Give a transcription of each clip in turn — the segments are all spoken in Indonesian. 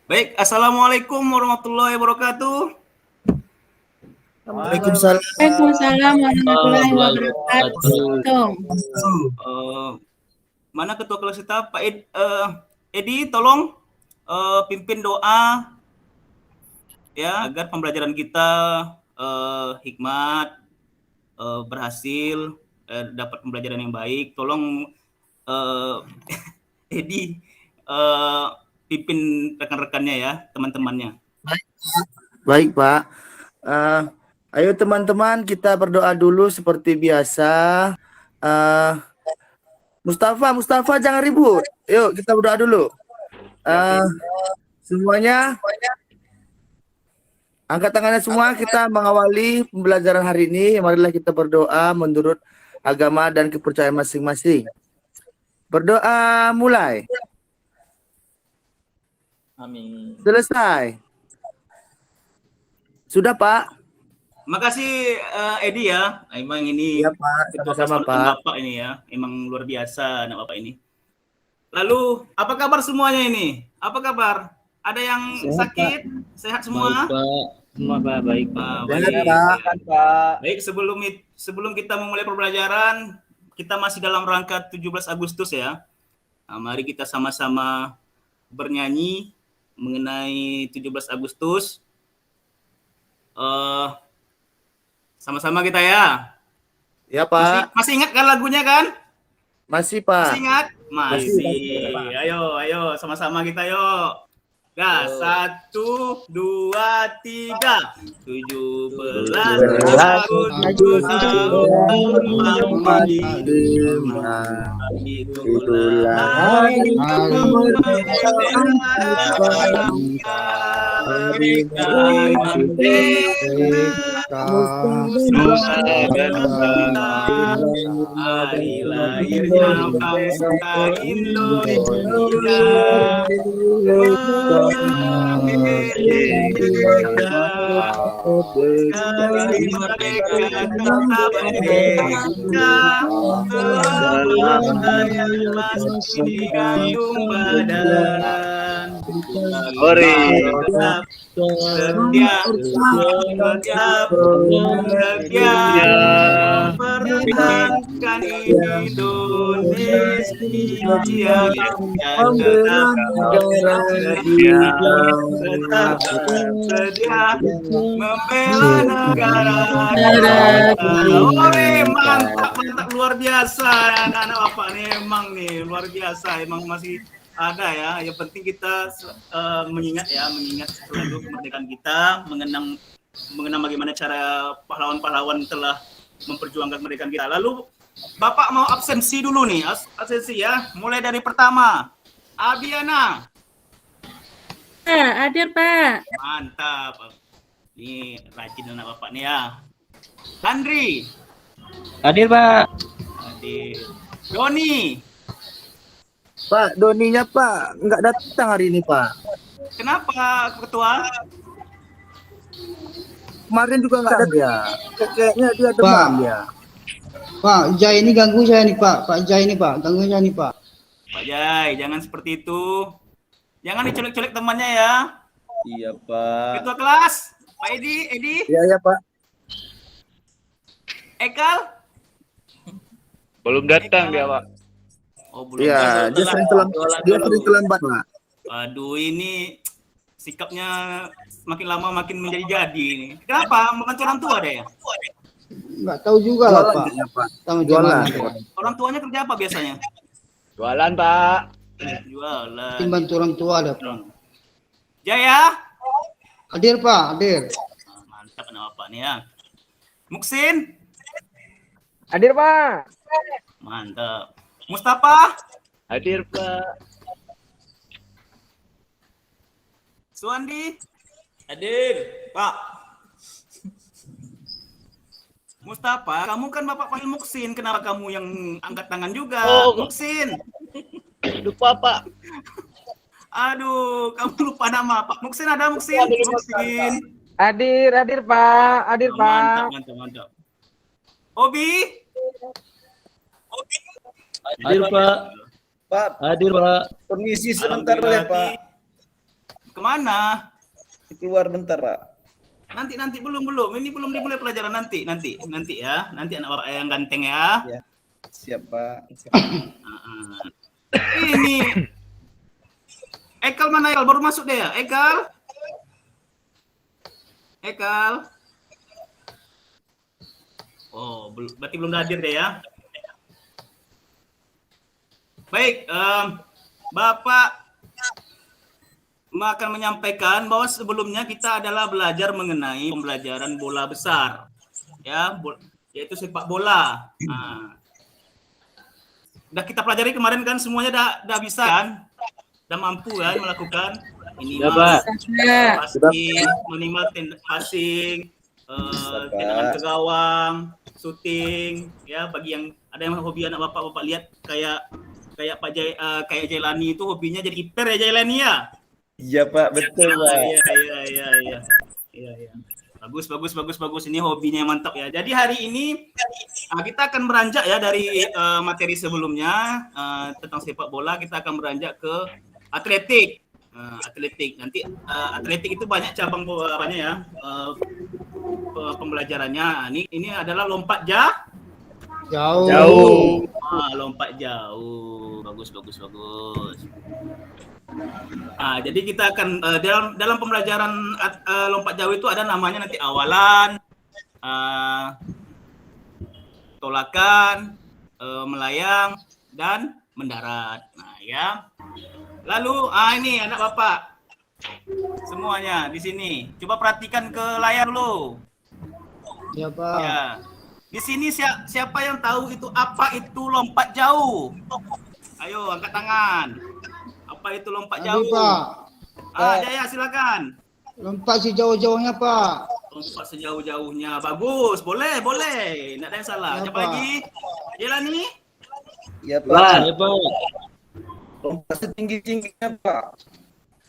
Baik, Assalamualaikum warahmatullahi wabarakatuh. Waalaikumsalam. Waalaikumsalam warahmatullahi wabarakatuh. Eh, Mana ketua kelas kita, Pak Edi, tolong pimpin doa ya agar pembelajaran kita hikmat, berhasil, dapat pembelajaran yang baik. Tolong Edi pimpin rekan-rekannya ya, teman-temannya. Baik, Pak. Ayo teman-teman, kita berdoa dulu seperti biasa. Mustafa jangan ribut. Yuk kita berdoa dulu. Semuanya angkat tangannya semua, kita mengawali pembelajaran hari ini. Marilah kita berdoa menurut agama dan kepercayaan masing-masing. Berdoa mulai. Amin. Selesai. Sudah, Pak? Makasih Edi ya. Emang ini ya, Pak. Sama-sama, Pak. Bapak ini ya. Emang luar biasa anak Bapak ini. Lalu, apa kabar semuanya ini? Apa kabar? Ada yang sakit? Sehat semua? Baik, Pak. Semua Pak, baik, Pak. Baik, sebelum kita memulai pembelajaran, kita masih dalam rangka 17 Agustus ya. Nah, mari kita sama-sama bernyanyi mengenai 17 Agustus. Sama-sama kita ya. Ya, Pak. Masih ingat kan lagunya kan? Masih, Pak. Masih ingat? Masih. Ayo, sama-sama kita yuk. Ya, 1, 2, 3. 17 Agustus tahun itulah hari hari lahirnya bangsa Indonesia. Sekali merdeka tetap merdeka, yang masih digayung badan. Tetap setia, mempertahankan Indonesia yang tetap setia membela negara. Mantap luar biasa anak-anak Bapak nih, emang nih luar biasa, emang masih ada ya. Yang penting kita mengingat selalu kemerdekaan kita, mengenang bagaimana cara pahlawan-pahlawan telah memperjuangkan kemerdekaan kita. Lalu Bapak mau absensi dulu nih, absensi ya. Mulai dari pertama, Abiana. Hadir, Pak. Mantap. Ini rajin anak Bapak nih ya. Andri. Hadir, Pak. Hadir. Doni. Pak, Doninya Pak nggak datang hari ini, Pak. Kenapa, Ketua? Kemarin juga nggak ada dia. Kayaknya dia demam ya. Pak Jai ini ganggu saya nih, Pak. Pak Jai ini, Pak, ganggu saya nih, Pak. Pak Jai, jangan seperti itu. Jangan diculik-culik temannya ya. Iya, Pak. Ketua kelas, Pak Edi. Iya, Pak. Ekal? Belum datang dia, Pak. Oh, belum. Iya, dia sering terlambat, Pak. Aduh, ini sikapnya makin lama makin menjadi-jadi ini. Kenapa? Membantu orang tua ada ya? Nggak tahu juga lah, Pak. Ya, Pak. Sama Jualan. Orang tuanya kerja apa biasanya? Jualan, Pak. Jualan. Tim bantu orang tua ada, Pak. Jaya? Hadir, Pak, hadir. Mantap anak Bapak nih ya. Muksin? Hadir, Pak. Mantap. Mustafa? Hadir, Pak. Suandi? Hadir, Pak. Mustafa, kamu kan Bapak panggil Muksin, kenapa kamu yang angkat tangan juga? Oh. Muksin. Lupa, Pak. Aduh, kamu lupa nama Pak. Muksin ada Muksin? Muksin. Hadir, Pak. Hadir, Pak. Mantap. Obi? Hadir, Pak. Pak, Hadir, Pak. permisi sebentar boleh, Pak. Kemana? Keluar bentar, Pak. Nanti belum. Ini belum dimulai pelajaran nanti ya. Nanti anak bapak yang ganteng ya. Ya. Siap, Pak. Ini Ekal mana Ekal? Baru masuk deh ya. Ekal. Oh, berarti belum hadir deh ya. Baik, Bapak akan menyampaikan bahwa sebelumnya kita adalah belajar mengenai pembelajaran bola besar, ya, yaitu sepak bola. Nah, udah kita pelajari kemarin kan, semuanya udah bisa kan, udah mampu kan melakukan ini, Ya, Pak. passing, minimal passing, tendangan ke gawang, shooting, ya, bagi yang ada yang hobi anak bapak lihat kayak Pak kayak Jailani itu hobinya jadi kiper ya Jailani ya. Iya, Pak, betul, Pak. Iya. Bagus. Ini hobinya mantap ya. Jadi hari ini kita akan beranjak ya dari materi sebelumnya tentang sepak bola, kita akan beranjak ke atletik. Nanti atletik itu banyak cabang bolanya ya. Pembelajarannya. Ini adalah lompat Jauh. Lompat jauh. Bagus. Jadi kita akan dalam pembelajaran lompat jauh itu ada namanya nanti awalan, tolakan, melayang, dan mendarat. Nah ya. Lalu ini anak bapak semuanya di sini. Coba perhatikan ke layar dulu. Ya, Pak. Ya. Di sini siapa yang tahu apa itu lompat jauh? Ayo angkat tangan. Apa itu lompat jauh? Pak. Jaya silakan. Lompat sejauh-jauhnya, Pak. Lompat sejauh-jauhnya. Bagus, boleh. Enggak ada yang salah. Ya, Siapa lagi? Jelani? Iya, Pak. Ya, Pak. Lompat setinggi-tingginya, Pak.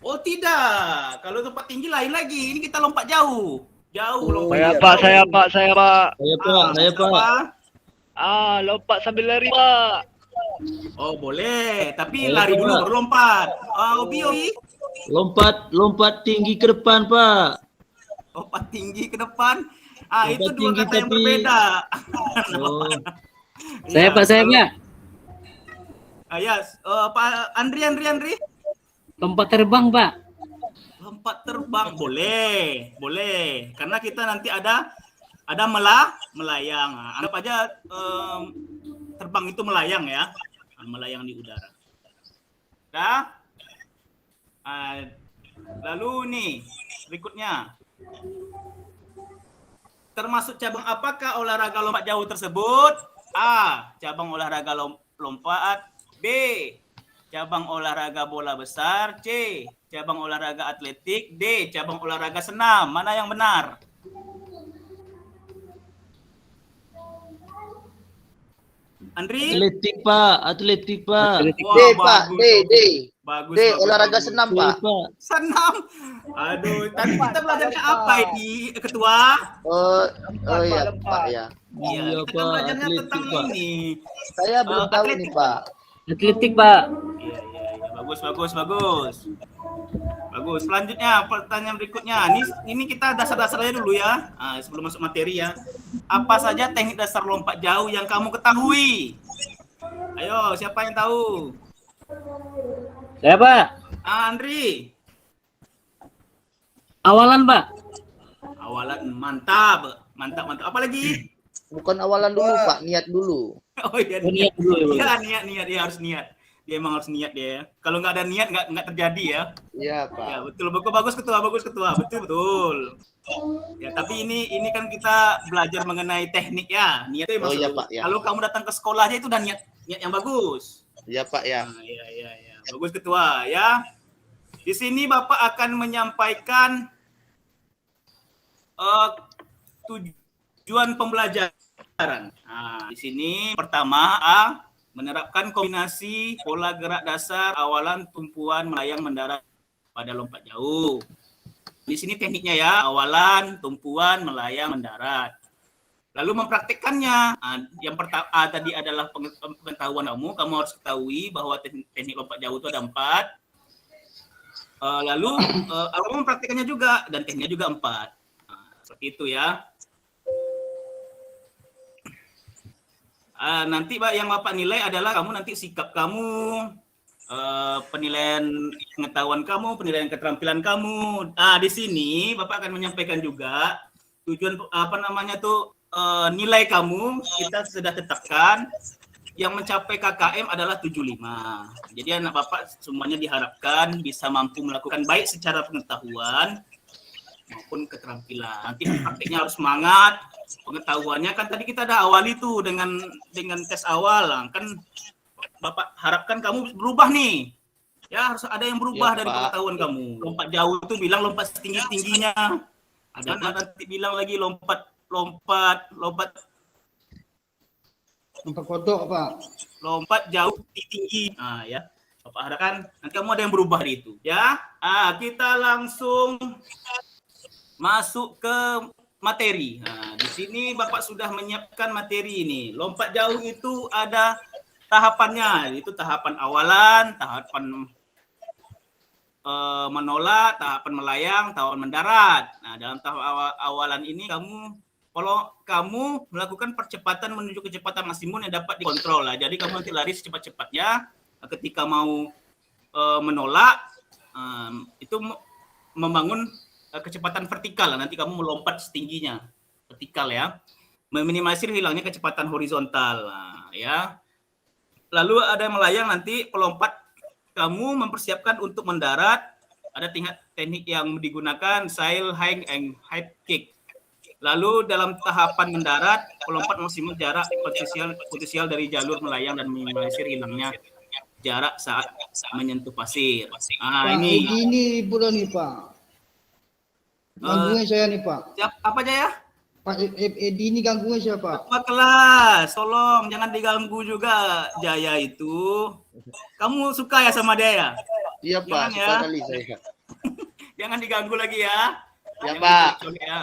Oh, tidak. Kalau lompat tinggi lain lagi. Ini kita lompat jauh. Lompat Saya, jauh. Pak. Saya, Pak. Saya, Pak. Lompat sambil lari, Pak. Oh, boleh. Tapi Ayo, lari dulu Pak. baru lompat. Obi. Lompat tinggi ke depan, Pak. Lompat tinggi ke depan. Itu Lompat dua tinggi kata yang tapi- berbeda. Oh, Saya, Pak. Ya, Pak Andri. Lompat terbang, Pak. Lompat terbang boleh. Karena kita nanti ada melayang. Anggap aja terbang itu melayang ya, melayang di udara. Dah. Lalu nih berikutnya. Termasuk cabang apakah olahraga lompat jauh tersebut? A. Cabang olahraga lompat. B. Cabang olahraga bola besar. C. Cabang olahraga atletik. D. Cabang olahraga senam. Mana yang benar? Andri? atletik, Pak. Wah, D, Pak. bagus. D. Bagus. D, olahraga bagus. senam, Betul, Pak. Pak. Senam. Aduh, tadi kita belajarnya apa ini, Ketua? Oh iya, Pak ya. Iya, Iya, kita kan Pak. belajarnya Atletik, tentang Pak. ini. Saya belum tahu atletik. nih, Pak. Atletik, Pak. Iya. Bagus. Selanjutnya pertanyaan berikutnya. Ini kita dasar-dasarnya dulu ya. Sebelum masuk materi ya. Apa saja teknik dasar lompat jauh yang kamu ketahui? Ayo, siapa yang tahu? Saya, Pak. Andri. Awalan, Pak. Awalan mantap. Apa lagi? Bukan awalan dulu, Pak. Niat dulu. Oh iya, Niat dulu. Iya, niat. Dia harus niat. Dia emang harus niat dia. Kalau nggak ada niat nggak terjadi ya. Iya, Pak. Ya betul, bagus ketua, betul. Ya tapi ini kan kita belajar mengenai teknik ya, niat itu Oh maksud. iya, Pak, ya. Kalau kamu datang ke sekolah aja itu udah niat yang bagus. Iya, Pak ya. Nah, iya. Bagus ketua ya. Di sini Bapak akan menyampaikan tujuan pembelajaran. Nah, di sini pertama A, menerapkan kombinasi pola gerak dasar awalan, tumpuan, melayang, mendarat pada lompat jauh. Di sini tekniknya ya, awalan, tumpuan, melayang, mendarat. Lalu mempraktikkannya. Yang pertama tadi adalah pengetahuan kamu harus ketahui bahwa teknik lompat jauh itu ada 4. Lalu kamu mempraktikannya juga dan tekniknya juga 4. Nah, seperti itu ya. Nanti Pak yang Bapak nilai adalah kamu nanti sikap kamu, penilaian pengetahuan kamu, penilaian keterampilan kamu. Di sini Bapak akan menyampaikan juga tujuan nilai kamu kita sudah tetapkan yang mencapai KKM adalah 75. Jadi anak Bapak semuanya diharapkan bisa mampu melakukan baik secara pengetahuan maupun keterampilan. Nanti praktiknya harus semangat. Pengetahuannya kan tadi kita ada awali tuh dengan tes awal kan Bapak harapkan kamu berubah nih. Ya harus ada yang berubah dari pengetahuan kamu. Lompat jauh itu bilang lompat setinggi-tingginya. Ada nanti bilang lagi lompat kodok, Pak. Lompat jauh tinggi. Ya. Bapak harapkan nanti kamu ada yang berubah dari itu, ya. Kita langsung masuk ke materi. Di sini Bapak sudah menyiapkan materi ini. Lompat jauh itu ada tahapannya, itu tahapan awalan, tahapan menolak, tahapan melayang, tahapan mendarat. Nah, dalam tahap awalan ini kalau kamu melakukan percepatan menuju kecepatan maksimum yang dapat dikontrol lah. Jadi kamu nanti lari secepat-cepatnya. Ketika mau menolak, itu membangun kecepatan vertikal. Nanti kamu melompat setingginya, vertikal ya. Meminimalisir hilangnya kecepatan horizontal, ya. Lalu ada melayang, nanti pelompat kamu mempersiapkan untuk mendarat. Ada teknik yang digunakan sail, hang, and high kick. Lalu dalam tahapan mendarat, pelompat maksimum jarak potensial dari jalur melayang dan minimalisir hilangnya jarak saat menyentuh pasir. Pak, ini pula nih Pak. Gangguan saya nih Pak. Apa aja ya? Pak Edi ini gangguan saya Pak. Pak kelas, tolong jangan diganggu juga Jaya itu. Kamu suka ya sama dia ya? Iya Pak, suka kali saya. Jangan diganggu lagi ya. Ya Pak. Ya.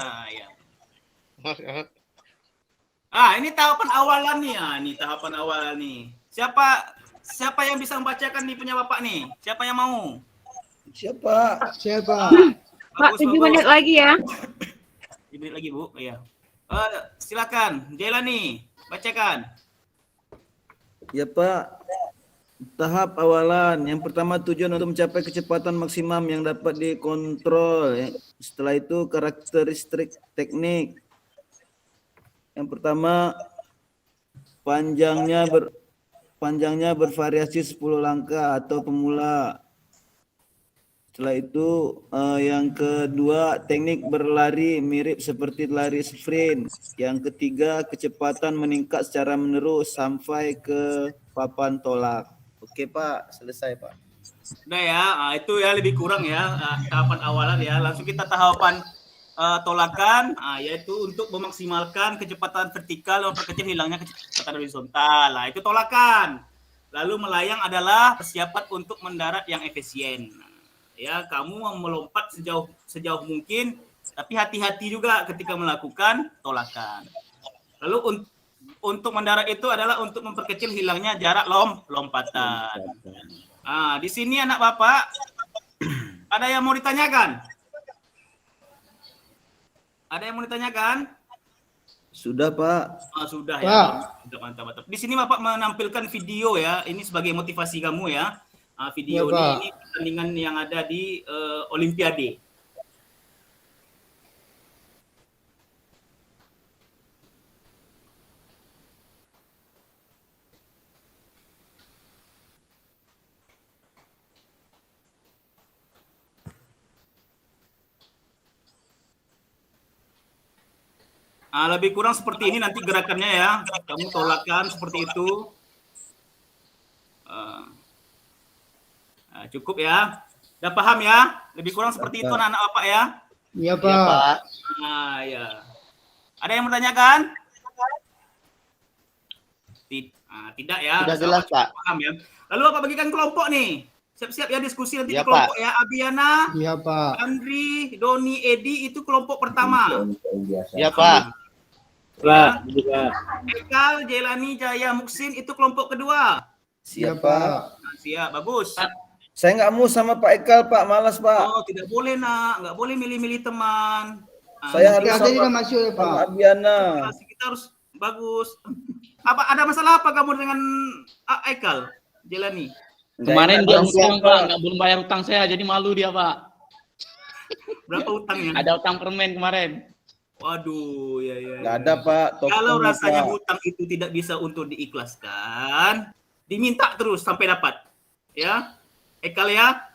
Ini tahapan awalan nih. Ini tahapan awal nih. Siapa yang bisa membacakan nih punya Bapak nih? Siapa yang mau? Siapa? Pak, 7 menit lagi ya. 7 menit lagi, Bu. Iya. Silakan, Jailani, bacakan. Ya Pak. Tahap awalan. Yang pertama tujuan untuk mencapai kecepatan maksimum yang dapat dikontrol. Setelah itu karakteristik teknik. Yang pertama panjangnya bervariasi 10 langkah atau pemula. Setelah itu yang kedua teknik berlari mirip seperti lari sprint. Yang ketiga kecepatan meningkat secara menerus sampai ke papan tolak. Oke Pak, selesai Pak. Udah ya, itu ya lebih kurang ya tahapan awalan ya. Langsung kita tahapan tolakan, yaitu untuk memaksimalkan kecepatan vertikal dan memperkecil hilangnya kecepatan horizontal. Itu tolakan. Lalu melayang adalah persiapan untuk mendarat yang efisien. Ya, kamu melompat sejauh mungkin, tapi hati-hati juga ketika melakukan tolakan. Lalu untuk mendarat itu adalah untuk memperkecil hilangnya jarak lompatan. Di sini anak Bapak, ada yang mau ditanyakan? Ada yang mau ditanyakan? Sudah Pak. Sudah ya. Mantap. Di sini Bapak menampilkan video ya. Ini sebagai motivasi kamu ya. Video ini pertandingan yang ada di Olimpiade. Lebih kurang seperti ini nanti gerakannya ya. Kamu tolakan seperti itu. Cukup ya. Udah paham ya? Lebih kurang seperti itu anak-anak Bapak ya. Iya Pak. Ya. Ada yang bertanyakan? Tidak ya. Sudah jelas Pak. Paham ya. Lalu Bapak bagikan kelompok nih. Siap-siap ya diskusi nanti Ya, di kelompok Pak. ya. Abiana, Iya Pak. Andri, Doni, Edi itu kelompok pertama. Ya Pak. Pak, juga. Ekal, Jailani, Jaya, Muksin itu kelompok kedua. Siap Pak. Siap, bagus. Saya nggak mau sama Pak Ekal, Pak. Malas, Pak. Oh, tidak boleh nak, nggak boleh milih-milih teman. Saya Oke, harus ada juga masuk ya sama Pak. Abiana. Relasi kita harus bagus. Apa ada masalah apa kamu dengan Aikal? Jalani. Kemarin dia Nggak enak utang dong, Pak, nggak belum bayar utang saya, jadi malu dia Pak. Berapa utangnya? Ada utang permen kemarin. Waduh, ya ya. Nggak ada, Pak. Kalau Tokonya, rasanya Pak. hutang itu tidak bisa untuk diikhlaskan, diminta terus sampai dapat. Ya. Ekal ya,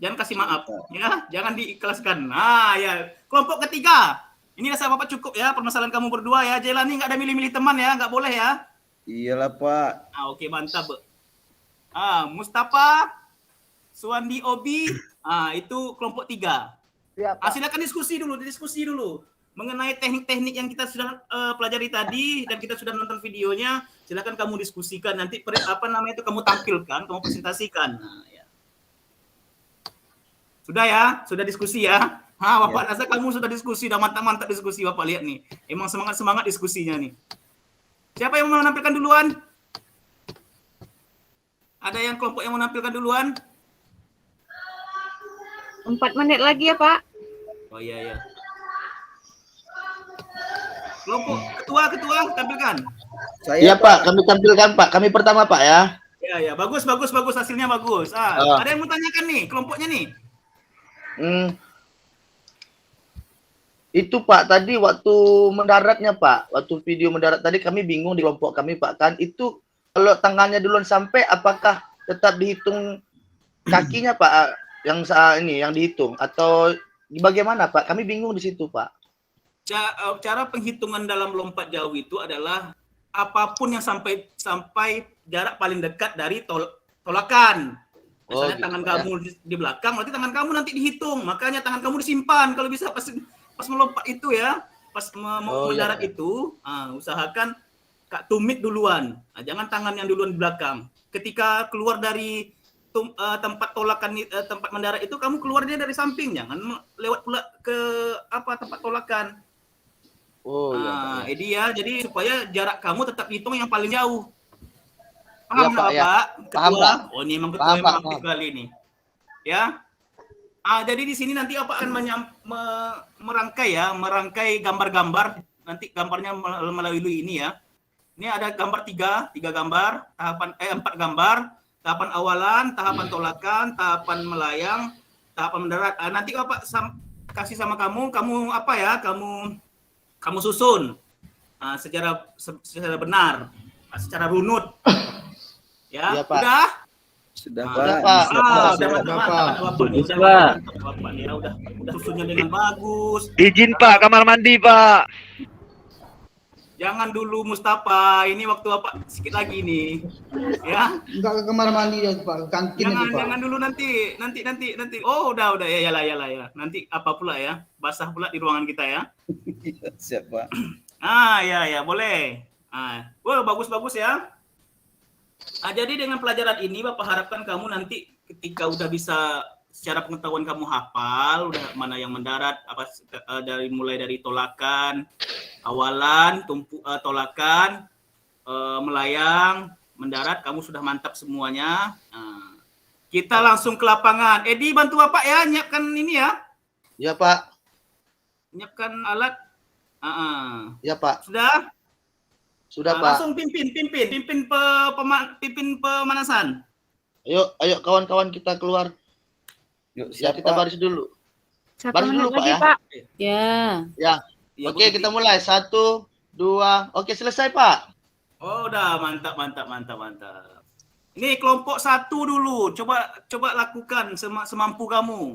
jangan kasih maaf. Ya, jangan diikhlaskan. Nah, ya. Kelompok ketiga. Ini rasa Bapak cukup ya, permasalahan kamu berdua ya. Jelani nggak ada milih-milih teman ya, nggak boleh ya. Iyalah, Pak. Oke, mantap. Mustafa, Suwandi, Obi, itu kelompok 3. Silakan diskusi dulu mengenai teknik-teknik yang kita sudah pelajari tadi dan kita sudah nonton videonya. Silakan kamu diskusikan nanti kamu tampilkan, kamu presentasikan. Nah, ya. Sudah ya, sudah diskusi ya. Bapak rasa kamu sudah diskusi, udah mantap-mantap diskusi Bapak lihat nih. Emang semangat-semangat diskusinya nih. Siapa yang mau menampilkan duluan? Ada yang kelompok yang menampilkan duluan? 4 menit lagi ya Pak. Oh iya. Kelompok ketua tampilkan. Iya Pak, kami tampilkan Pak. Kami pertama Pak ya. Ya, bagus hasilnya bagus. Ada yang mau tanyakan nih kelompoknya nih? Itu Pak tadi waktu mendaratnya Pak, waktu video mendarat tadi kami bingung di kelompok kami Pak kan itu kalau tangannya duluan sampai apakah tetap dihitung kakinya Pak yang yang dihitung atau bagaimana Pak? Kami bingung di situ Pak. Cara penghitungan dalam lompat jauh itu adalah apapun yang sampai jarak paling dekat dari tolakan. Misalnya gitu, tangan Pak, kamu di belakang, berarti tangan kamu nanti dihitung. Makanya tangan kamu disimpan kalau bisa pas melompat itu ya, pas mendarat itu, usahakan Kak tumit duluan. Jangan tangan yang duluan di belakang. Ketika keluar dari tempat tolakan tempat mendarat itu kamu keluarnya dari samping, jangan lewat pula ke tempat tolakan. Jadi supaya jarak kamu tetap hitung yang paling jauh. Paham nggak Pak? Paham, Ketua? Pak. Oh ini emang ketua yang aktif kali ini. Ya. Jadi di sini nanti Bapak akan merangkai gambar-gambar. Nanti gambarnya melalui ini ya. Ini ada gambar 3 gambar, 4 gambar, tahapan awalan, tahapan tolakan, tahapan melayang, tahapan mendarat. Nanti Bapak kasih sama kamu kamu susun secara benar, secara runut. Ya, Iya, Pak. udah? Sudah, Sudah, Pak. Pak. Udah mantap Bapak nih. Bapak nih, udah susunnya dengan bagus. Izin Pak, kamar mandi Pak. Jangan dulu Mustafa, ini waktu Bapak sedikit lagi nih. Ya. Enggak ke kamar mandi ya Pak, ke kantin aja Pak. Jangan dulu nanti. Oh, udah ya. Nanti apa pula ya? Basah pula di ruangan kita ya. Siap, Pak. Ya, boleh. Bagus ya. Jadi dengan pelajaran ini Bapak harapkan kamu nanti ketika udah bisa secara pengetahuan kamu hafal, udah mana yang mendarat, mulai dari tolakan, awalan, tolakan, melayang, mendarat, kamu sudah mantap semuanya. Kita langsung ke lapangan. Edi bantu Bapak ya, nyiapkan ini ya. Iya Pak. Nyiapkan alat. Iya Pak. Sudah Pak. Langsung pimpin pemanasan. Ayo kawan-kawan kita keluar. Yuk, Ya kita baris dulu. 1 Baris menit dulu Pak lagi ya. Pak. Ya. Oke, kita mulai. 1, 2. Oke, selesai Pak. Oh, udah mantap. Ini kelompok 1 dulu. Coba lakukan semampu kamu.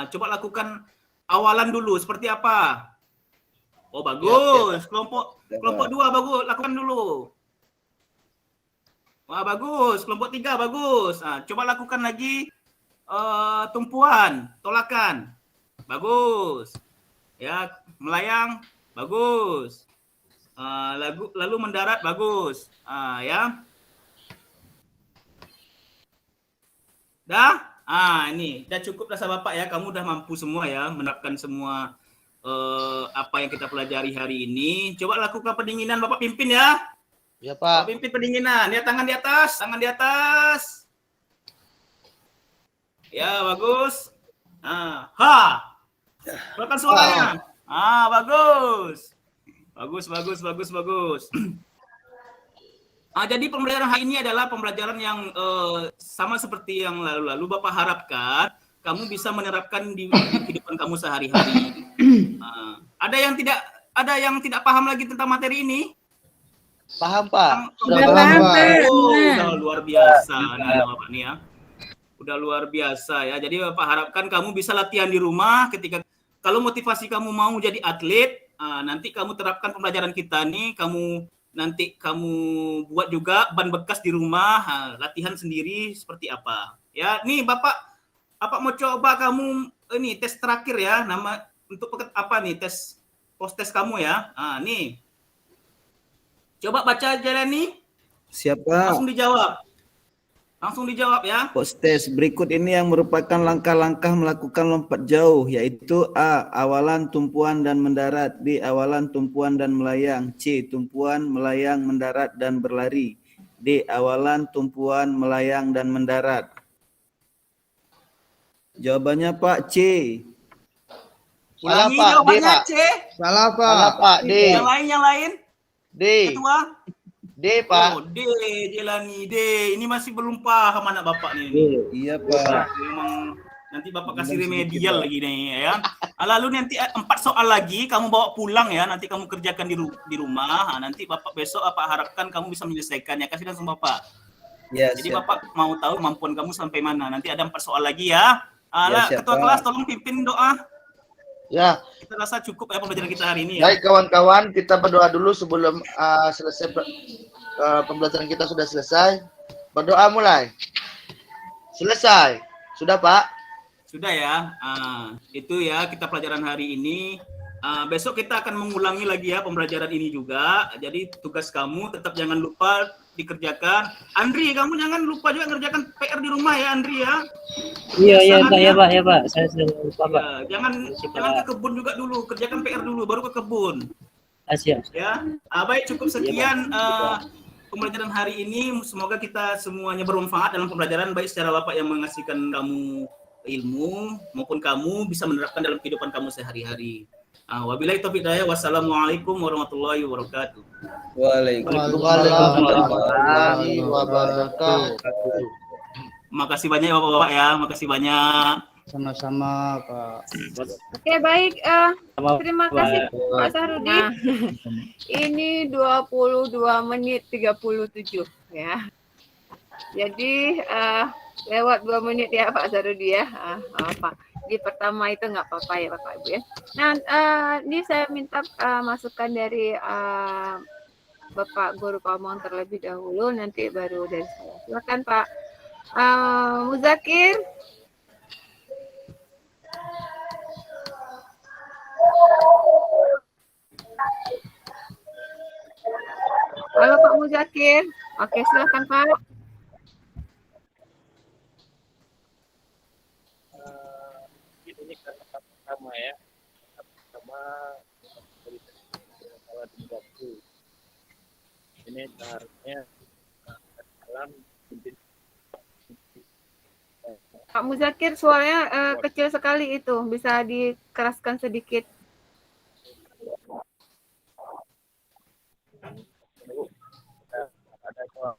Coba lakukan awalan dulu seperti apa. Oh, bagus. Kelompok 2 bagus, lakukan dulu. Wah, bagus. Kelompok 3 bagus. Coba lakukan lagi tumpuan, tolakan. Bagus. Ya, melayang bagus. Lalu mendarat bagus. Ya. Dah? Ini udah cukup rasa Bapak ya. Kamu udah mampu semua ya menerapkan semua apa yang kita pelajari hari ini. Coba lakukan pendinginan, Bapak pimpin ya. Ya Pak. Pimpin pendinginan. Ya, tangan di atas. Ya, bagus. Ha. Keluarkan suaranya. Bagus. Bagus. Jadi pembelajaran hari ini adalah pembelajaran yang sama seperti yang lalu-lalu. Bapak harapkan kamu bisa menerapkan di kehidupan kamu sehari-hari. Ada yang tidak paham lagi tentang materi ini? Paham, Pak. Sudah paham, Pak. Udah luar biasa Bapak nih ya. Udah luar biasa ya. Jadi Bapak harapkan kamu bisa latihan di rumah ketika kalau motivasi kamu mau jadi atlet, nanti kamu terapkan pembelajaran kita nih, nanti kamu buat juga ban bekas di rumah, latihan sendiri seperti apa. Ya, nih Bapak mau coba kamu ini tes terakhir ya, nama untuk apa nih tes kamu ya. Nih. Coba baca aja nih. Siapa? Langsung dijawab ya. Postes berikut ini yang merupakan langkah-langkah melakukan lompat jauh, yaitu A. Awalan, tumpuan, dan mendarat. B. Awalan, tumpuan, dan melayang. C. Tumpuan, melayang, mendarat, dan berlari. D. Awalan, tumpuan, melayang, dan mendarat. Jawabannya Pak C. Salah, Ulangi Pak. D, jawabannya Pak. C. Salah, Pak. Salah, Pak. D. Yang lain. D. Ketua. D, Pak. D, Jelani D. Ini masih belum paham anak Bapak nih. Iya Pak. Memang nanti Bapak kasih remedial lagi nih ya. Lalu nanti 4 soal lagi kamu bawa pulang ya. Nanti kamu kerjakan di rumah. Nanti Bapak besok harapkan kamu bisa menyelesaikannya. Kasih langsung Bapak. Ya, Jadi siap. Bapak mau tahu kemampuan kamu sampai mana. Nanti ada 4 soal lagi ya. Ya, siap, Ketua Pak. kelas tolong pimpin doa. Ya, Kita rasa cukup ya pembelajaran kita hari ini ya. baik kawan-kawan, kita berdoa dulu sebelum selesai pembelajaran kita sudah selesai. Berdoa mulai. Selesai. Sudah, Pak? Sudah ya. Itu ya kita pelajaran hari ini. Besok kita akan mengulangi lagi ya pembelajaran ini juga. Jadi tugas kamu tetap jangan lupa dikerjakan. Andri, kamu jangan lupa juga ngerjakan PR di rumah ya, Andri ya. Iya Kebiasaan ya. Pak. Saya lupa Pak. Ya, jangan ke kebun juga dulu, kerjakan PR dulu baru ke kebun. Siap. Ya. Baik, cukup sekian pembelajaran hari ini. Semoga kita semuanya bermanfaat dalam pembelajaran, baik secara Bapak yang mengasihkan kamu ilmu maupun kamu bisa menerapkan dalam kehidupan kamu sehari-hari. Wabillahi taufiq hidayah. Wassalamualaikum warahmatullahi wabarakatuh. Waalaikumsalam. Warahmatullahi wabarakatuh. Makasih banyak Bapak-bapak ya, makasih banyak. Sama-sama, Pak. Oke, baik. Terima kasih Pak Sarudi. Ini 22 menit 37 ya. Jadi lewat 2 menit ya Pak Sarudi ya. Apa? Di pertama itu nggak apa-apa ya Bapak Ibu ya. Nah, ini saya minta masukan dari Bapak Guru Pamong terlebih dahulu, nanti baru dari saya. Silakan Pak Muzakir. Halo Pak Muzakir. Oke, silakan Pak. Ini karena pertama ya. Pertama dari salah di waktu. Ini seharusnya dalam Pak Muzakir, suaranya kecil sekali itu. Bisa dikeraskan sedikit. ada soal.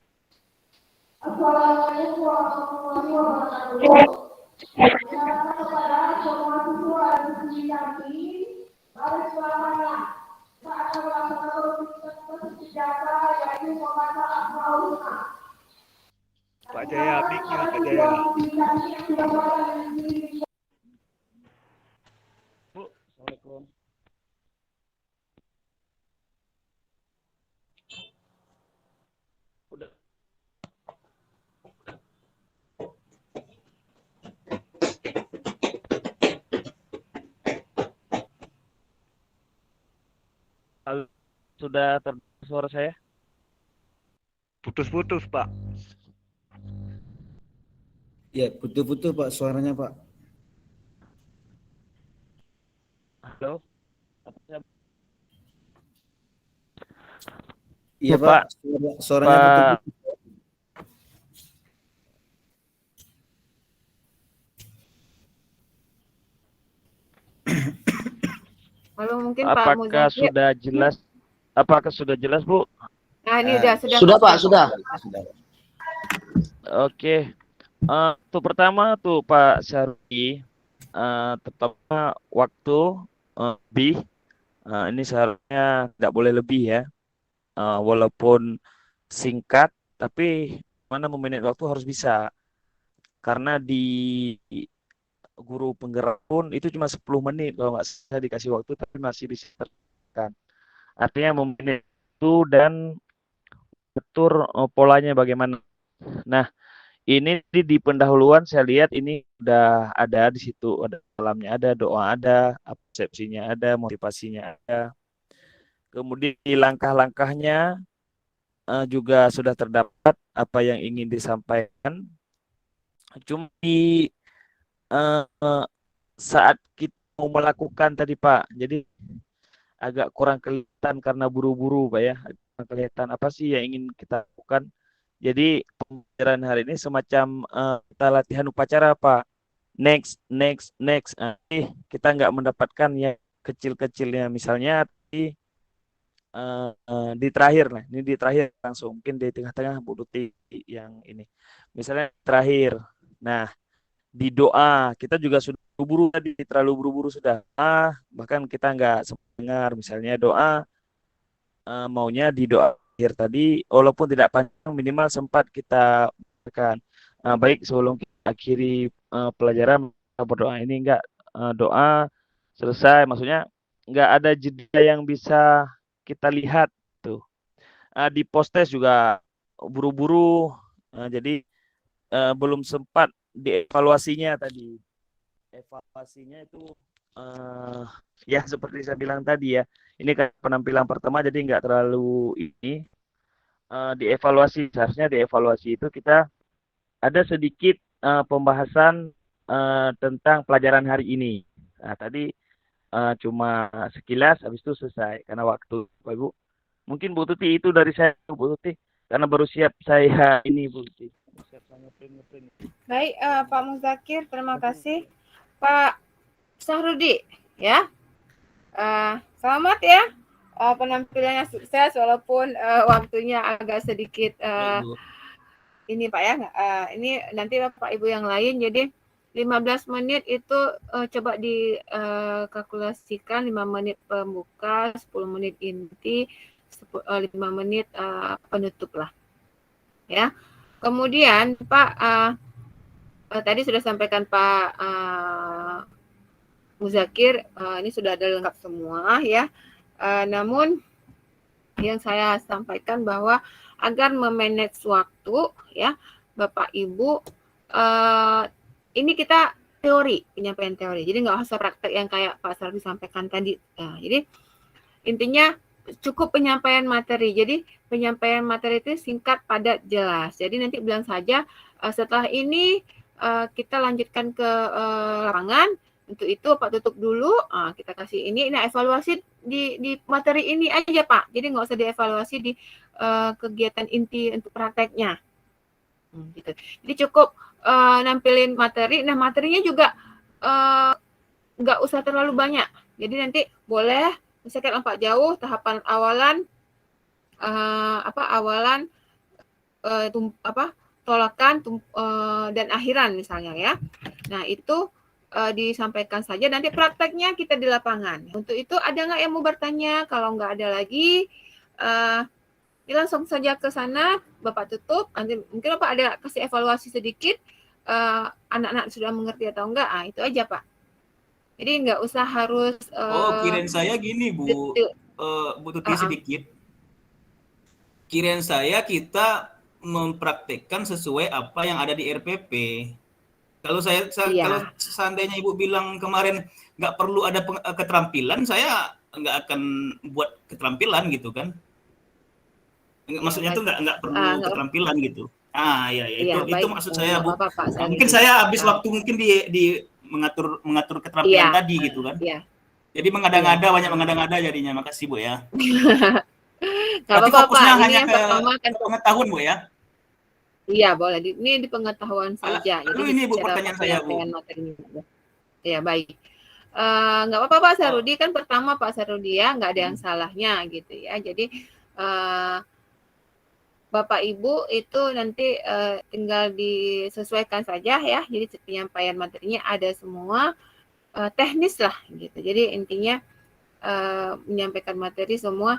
Pak Jaya, mic-nya Pak Jaya. Bu, Assalamualaikum. Udah. Sudah terdengar suara saya? Putus-putus, Pak. Ya, putus-putus Pak suaranya Pak. Halo? Iya Pak. Pak, suaranya Pak. putus-putus. Lalu mungkin Pak Apakah Muzakir. sudah jelas? Apakah sudah jelas, Bu? Nah, ini sudah Sudah Pak, sudah. Oke. Untuk pertama tuh Pak Syarwi, terutama waktu lebih, ini seharusnya tidak boleh lebih ya. Walaupun singkat, tapi mana memanage waktu harus bisa. Karena di guru penggerak pun itu cuma 10 menit kalau nggak salah dikasih waktu, tapi masih bisa tertekan. Artinya memanage itu dan atur polanya bagaimana. Nah, ini di pendahuluan saya lihat ini udah ada di situ, ada dalamnya, ada doa, ada persepsinya, ada motivasinya, ada. Kemudian di langkah-langkahnya juga sudah terdapat apa yang ingin disampaikan. Cuma di saat kita mau melakukan tadi Pak, jadi agak kurang kelihatan karena buru-buru Pak ya. Kurang kelihatan apa sih yang ingin kita lakukan. Jadi pembelajaran hari ini semacam kita latihan upacara Pak. Next. Kita nggak mendapatkan yang kecil-kecilnya misalnya di terakhir. Nah ini di terakhir langsung, mungkin di tengah-tengah Bu Tuti yang ini. Misalnya terakhir. Nah di doa kita juga sudah buru-buru tadi, terlalu buru-buru sudah. Bahkan kita nggak sempat dengar misalnya doa maunya di doa akhir tadi, walaupun tidak panjang minimal sempat kita berikan. Baik sebelum kita akhiri pelajaran kita berdoa, ini enggak doa selesai, maksudnya nggak ada jeda yang bisa kita lihat tuh. Di post test juga buru-buru, jadi belum sempat dievaluasinya tadi. Evaluasinya itu ya seperti saya bilang tadi ya, ini kan penampilan pertama jadi nggak terlalu ini. Dievaluasi, seharusnya dievaluasi itu kita ada sedikit pembahasan tentang pelajaran hari ini. Nah tadi cuma sekilas, habis itu selesai karena waktu Bapak Ibu. Mungkin Bu Tuti itu dari saya Bu Tuti, karena baru siap saya ini Bu Tuti. Baik, Pak Muzakir, terima kasih. Pak Sahrudi, ya. Selamat ya. Penampilannya sukses walaupun waktunya agak sedikit ini Pak ya. Ini nanti Bapak Ibu yang lain, jadi 15 menit itu coba dikalkulasikan 5 menit pembuka, 10 menit inti, 5 menit penutup lah. Ya. Kemudian Pak tadi sudah sampaikan Pak Muzakir, ini sudah ada lengkap semua ya. Namun yang saya sampaikan bahwa agar memanage waktu ya Bapak Ibu, ini kita teori, penyampaian teori. Jadi nggak usah praktek yang kayak Pak Sarwi sampaikan tadi. Jadi intinya cukup penyampaian materi. Jadi penyampaian materi itu singkat, padat, jelas. Jadi nanti bilang saja setelah ini kita lanjutkan ke lapangan. Untuk itu Pak tutup dulu, kita kasih ini. Nah evaluasi di materi ini aja Pak. Jadi nggak usah dievaluasi di kegiatan inti untuk prakteknya. Gitu. Jadi cukup nampilin materi. Nah materinya juga nggak usah terlalu banyak. Jadi nanti boleh misalkan lompat jauh, tahapan awalan, tolakan dan akhiran misalnya ya. Nah itu disampaikan saja, nanti prakteknya kita di lapangan. Untuk itu ada nggak yang mau bertanya? Kalau nggak ada lagi, langsung saja ke sana, Bapak tutup. Nanti mungkin Bapak ada kasih evaluasi sedikit, anak-anak sudah mengerti atau enggak, itu aja Pak. Jadi nggak usah harus. Kirain saya gini Bu, Bu Tuti sedikit. Kirain saya kita mempraktekkan sesuai apa yang ada di RPP. Kalau kalau seandainya Ibu bilang kemarin nggak perlu ada keterampilan, saya nggak akan buat keterampilan gitu kan? Maksudnya tuh nggak perlu keterampilan gitu. Ya itu maksud saya Bu. Mungkin saya habis waktu mungkin di mengatur keterampilan tadi gitu kan? Jadi mengada-ngada, banyak mengada-ngada jadinya. Makasih Bu ya. Berarti fokusnya hanya ke pengetahuan Bu ya? Iya boleh, ini di pengetahuan saja. Jadi ini Bu pertanyaan saya Bu. Materinya. Ya baik. nggak apa-apa Pak Sarudi, kan pertama Pak Sarudi ya, nggak ada yang salahnya gitu ya. Jadi Bapak Ibu itu nanti tinggal disesuaikan saja ya. Jadi penyampaian materinya ada semua teknis lah gitu. Jadi intinya menyampaikan materi semua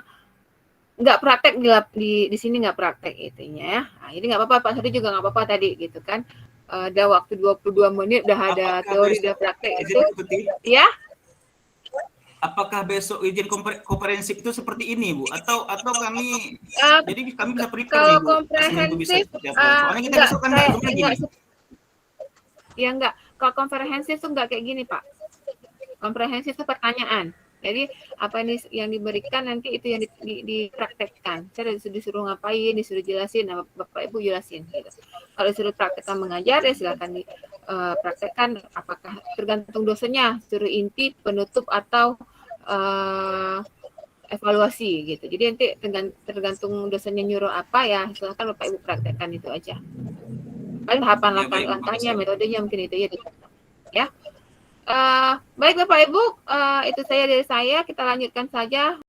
nggak praktek di sini, nggak praktek intinya ya. Nah, jadi nggak apa-apa Pak Sarudi juga nggak apa-apa tadi gitu kan. Udah waktu 22 menit udah ada teori, udah praktek itu ya. Apakah besok izin komprehensif itu seperti ini, Bu? Atau kami jadi kami bisa prepare kalau nih, Bu. Hasilnya itu bisa komprehensif seperti apa? Soalnya kita besok kan nggak lagi nih. Ya enggak. Kalau komprehensif tuh enggak kayak gini, Pak. Komprehensif itu pertanyaan. Jadi apa yang diberikan nanti itu yang dipraktekkan. Saya disuruh ngapain, disuruh jelasin, nah, Bapak Ibu jelasin gitu. Kalau disuruh praktekkan mengajar ya silakan dipraktekkan, apakah tergantung dosennya, suruh inti, penutup atau evaluasi gitu. Jadi nanti tergantung dosennya nyuruh apa ya, silakan Bapak Ibu praktekkan itu aja. Paling tahapan langkah-langkahnya, metodenya mungkin itu ya. Baik Bapak Ibu, itu saya dari saya. Kita lanjutkan saja.